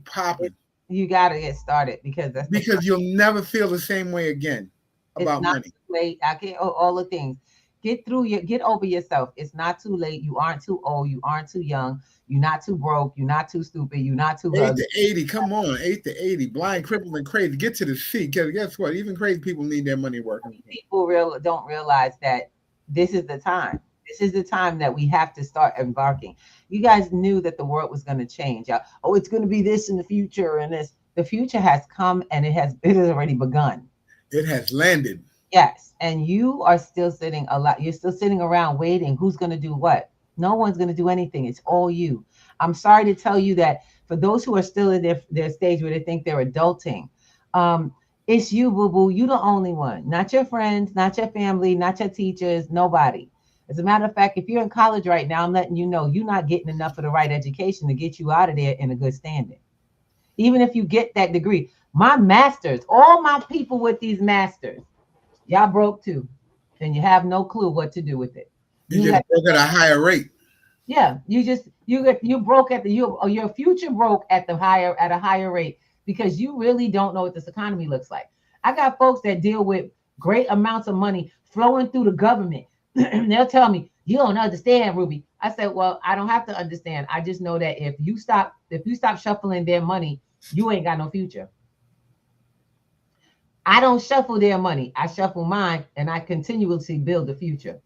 popping. You got to get started because you'll never feel the same way again about money. Too late. I can't all the things. Get over yourself. It's not too late. You aren't too old. You aren't too young. You're not too broke. You're not too stupid. You're not too 8 to 80. Come on, 8 to 80. Blind, crippled, and crazy. Get to the seat. Because guess what? Even crazy people need their money working. People don't realize that this is the time. This is the time that we have to start embarking. You guys knew that the world was going to change. Oh, it's going to be this in the future and this. The future has come and it has already begun. It has landed. Yes. And you are still sitting you're still sitting around waiting. Who's going to do what? No one's going to do anything. It's all you. I'm sorry to tell you that for those who are still in their stage where they think they're adulting, it's you, boo-boo. You the only one. Not your friends, not your family, not your teachers, nobody. As a matter of fact, if you're in college right now, I'm letting you know you're not getting enough of the right education to get you out of there in a good standing. Even if you get that degree. My masters, all my people with these masters, y'all broke too. And you have no clue what to do with it. You just broke at a higher rate. Yeah, you broke at your future broke at a higher rate because you really don't know what this economy looks like. I got folks that deal with great amounts of money flowing through the government. They'll tell me, you don't understand, Ruby. I said, well, I don't have to understand. I just know that if you stop shuffling their money, you ain't got no future. I don't shuffle their money. I shuffle mine and I continuously build the future.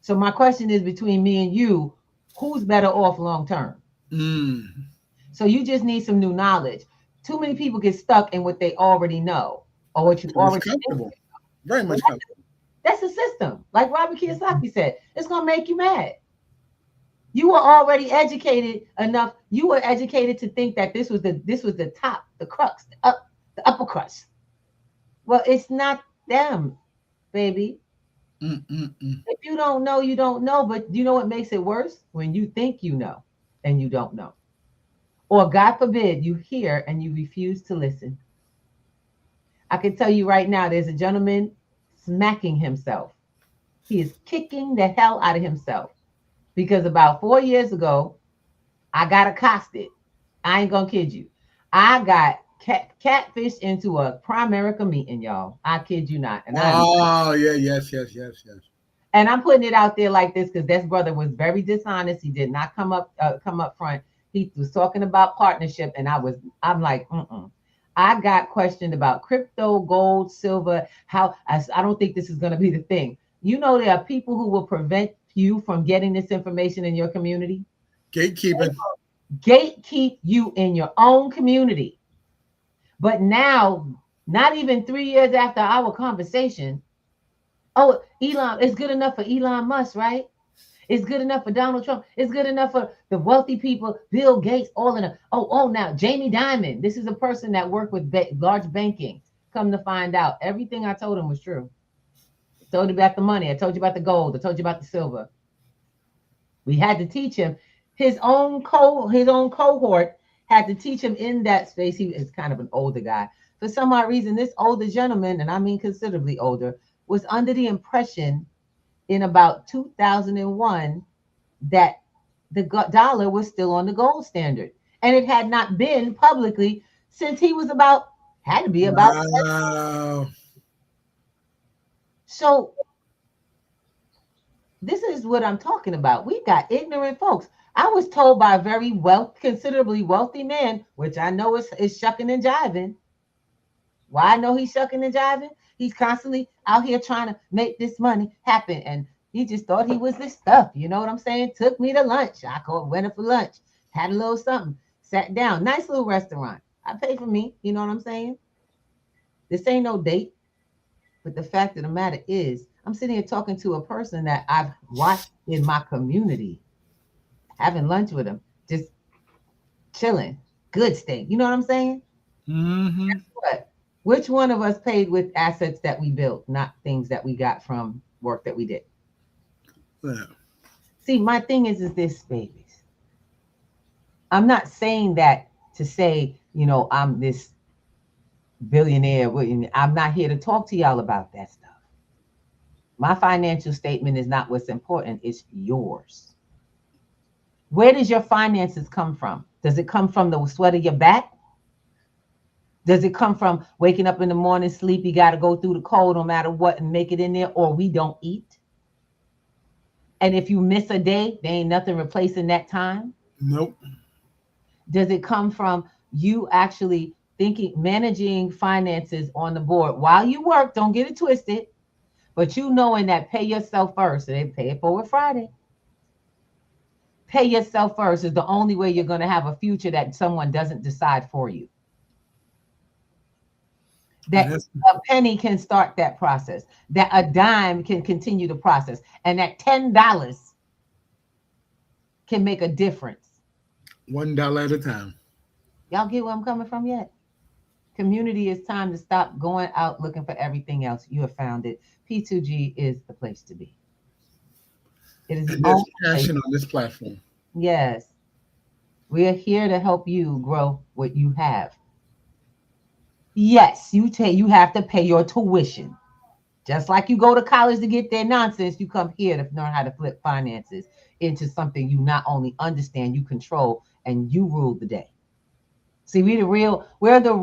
So my question is, between me and you, who's better off long term? So you just need some new knowledge. Too many people get stuck in what they already know or what you already comfortable. Very much comfortable. That's the system. Like Robert Kiyosaki said, it's going to make you mad. You were already educated enough. You were educated to think that this was the top, the crux, the upper crust. Well, it's not them, baby. If you don't know, you don't know. But you know what makes it worse? When you think you know and you don't know. Or God forbid, you hear and you refuse to listen. I can tell you right now, there's a gentleman smacking himself. He is kicking the hell out of himself because about 4 years ago, I got accosted. I ain't gonna kid you. I got catfished into a Primerica meeting, y'all. I kid you not. And yes. And I'm putting it out there like this because this brother was very dishonest. He did not come up front. He was talking about partnership, and I'm like, I got questioned about crypto, gold, silver. I don't think this is going to be the thing. You know, there are people who will prevent you from getting this information in your community. Gatekeeping. Gatekeep you in your own community. But now, not even 3 years after our conversation, oh, Elon, it's good enough for Elon Musk, right? It's good enough for Donald Trump. It's good enough for the wealthy people, Bill Gates, all in a. Now Jamie Dimon. This is a person that worked with large banking. Come to find out, everything I told him was true. I told you about the money. I told you about the gold. I told you about the silver. We had to teach him. His own cohort had to teach him in that space. He is kind of an older guy. For some odd reason, this older gentleman, and I mean considerably older, was under the impression in about 2001 that the dollar was still on the gold standard. And it had not been publicly since he was had to be about. Wow. So this is what I'm talking about. We got ignorant folks. I was told by a very considerably wealthy man, which I know is shucking and jiving. Why I know he's shucking and jiving? He's constantly out here trying to make this money happen. And he just thought he was this stuff. You know what I'm saying? Took me to lunch. I went for lunch, had a little something, sat down. Nice little restaurant. I pay for me. You know what I'm saying? This ain't no date. But the fact of the matter is, I'm sitting here talking to a person that I've watched in my community, having lunch with him, just chilling, good steak. You know what I'm saying? Mm-hmm. Guess what? Which one of us paid with assets that we built, not things that we got from work that we did? Yeah. See, my thing is this, babies. I'm not saying that to say, I'm this billionaire. I'm not here to talk to y'all about that stuff. My financial statement is not what's important. It's yours. Where does your finances come from? Does it come from the sweat of your back? Does it come from waking up in the morning, sleepy, got to go through the cold no matter what and make it in there, or we don't eat? And if you miss a day, there ain't nothing replacing that time? Nope. Does it come from you actually managing finances on the board while you work? Don't get it twisted. But you knowing that pay yourself first, and they pay it forward Friday. Pay yourself first is the only way you're going to have a future that someone doesn't decide for you. That a penny can start that process, that a dime can continue the process, and that $10 can make a difference. $1 at a time. Y'all get where I'm coming from yet? Community, is time to stop going out looking for everything else. You have found it. P2G is the place to be. It is there's passion on this platform. Yes. We are here to help you grow what you have. Yes, you have to pay your tuition. Just like you go to college to get their nonsense, you come here to learn how to flip finances into something you not only understand, you control, and you rule the day. See, we're the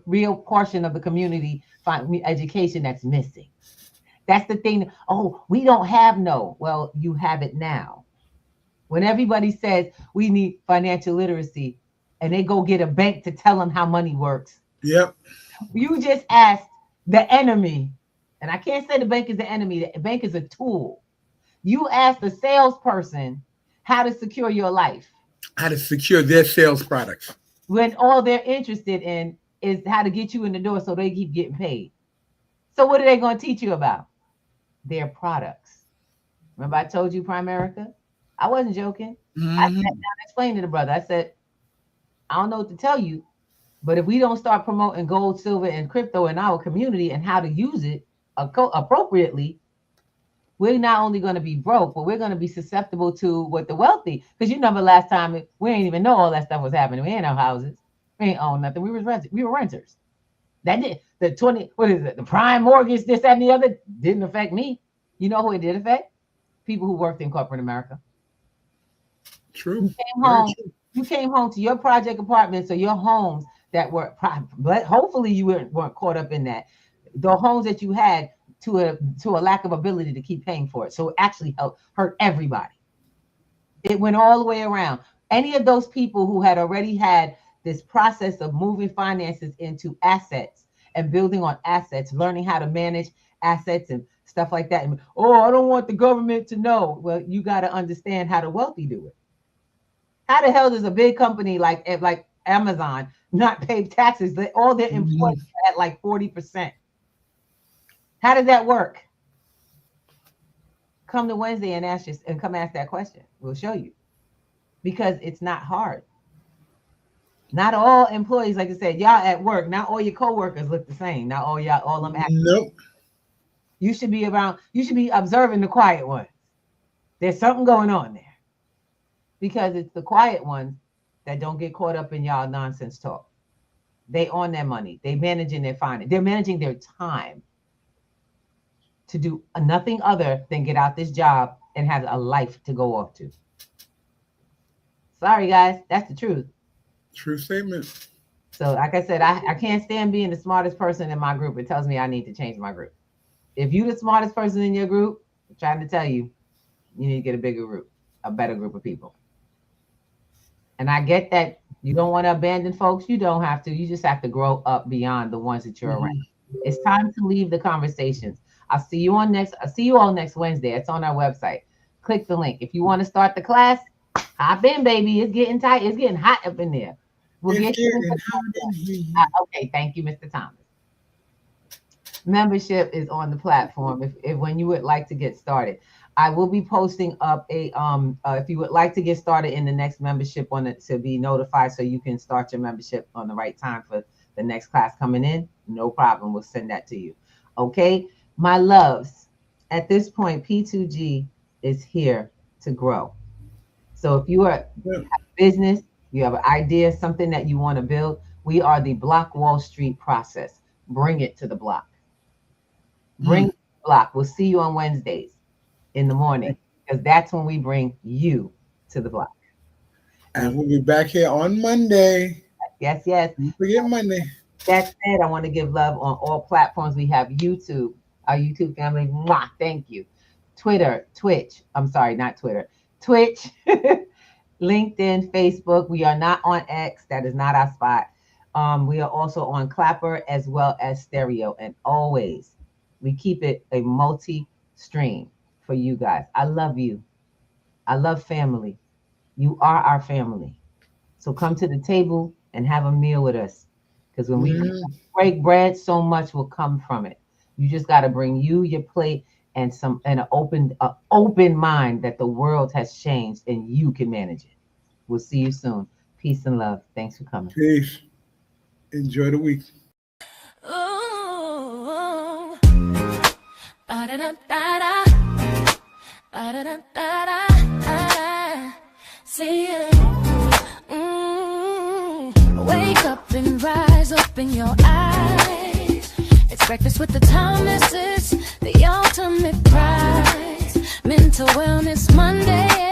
real portion of the community education that's missing. That's the thing. Oh, we don't have no. Well, you have it now. When everybody says we need financial literacy and they go get a bank to tell them how money works. Yep. You just asked the enemy, and I can't say the bank is the enemy. The bank is a tool. You asked the salesperson how to secure your life. How to secure their sales products. When all they're interested in is how to get you in the door so they keep getting paid. So what are they going to teach you about? Their products. Remember I told you Primerica? I wasn't joking. I sat down and explained to the brother. I said, I don't know what to tell you, but if we don't start promoting gold, silver, and crypto in our community and how to use it appropriately, we're not only going to be broke, but we're going to be susceptible to what the wealthy. Because you remember last time, we didn't even know all that stuff was happening. We ain't have houses. We ain't own nothing. We were renters. That did the prime mortgage, this, that, and the other didn't affect me. You know who it did affect? People who worked in corporate America. True. You came home to your project apartments or your homes that were, but hopefully you weren't caught up in that. The homes that you had to a lack of ability to keep paying for it. So it actually hurt everybody. It went all the way around. Any of those people who had already had this process of moving finances into assets and building on assets, learning how to manage assets and stuff like that. And, I don't want the government to know. Well, you got to understand how the wealthy do it. How the hell does a big company like Amazon not pay taxes? All their employees at like 40%. How does that work? Come to Wednesday and ask that question. We'll show you. Because it's not hard. Not all employees, like I said, y'all at work, not all your coworkers look the same. Not all them acting. Nope. You should be observing the quiet ones. There's something going on there. Because it's the quiet ones that don't get caught up in y'all nonsense talk. They own their money. They managing their finance. They're managing their time to do nothing other than get out this job and have a life to go off to. Sorry, guys. That's the truth. True statement. So like I said, I can't stand being the smartest person in my group. It tells me I need to change my group. If you're the smartest person in your group, I'm trying to tell you, you need to get a bigger group, a better group of people. And I get that you don't want to abandon folks. You don't have to. You just have to grow up beyond the ones that you're around. It's time to leave the conversations. I'll see you all next Wednesday. It's on our website. Click the link. If you want to start the class, hop in, baby. It's getting tight. It's getting hot up in there. Okay, thank you, Mr. Thomas. Membership is on the platform. If when you would like to get started, I will be posting up if you would like to get started in the next membership on it to be notified so you can start your membership on the right time for the next class coming in. No problem. We'll send that to you. Okay, my loves. At this point, P2G is here to grow. So if you are a business, you have an idea, something that you want to build, we are the Block Wall Street process. Bring it to the block. Bring it to the block. We'll see you on Wednesdays in the morning, because that's when we bring you to the block. And we'll be back here on Monday. Yes. Don't forget Monday. That said, I want to give love on all platforms. We have YouTube, our YouTube family. Mwah, thank you. Twitch, Twitch, LinkedIn, Facebook. We are not on X. That is not our spot. We are also on Clapper as well as Stereo. And always, we keep it a multi-stream for you guys. I love you. I love family. You are our family. So come to the table and have a meal with us. Because when we break bread, so much will come from it. You just got to bring you, your plate, and an open mind that the world has changed and you can manage it. We'll see you soon. Peace and love. Thanks for coming. Peace. Enjoy the week. Ooh. See you. Wake up and rise, open your eyes. It's breakfast with the Thomases, the ultimate prize. Mental Wellness Monday.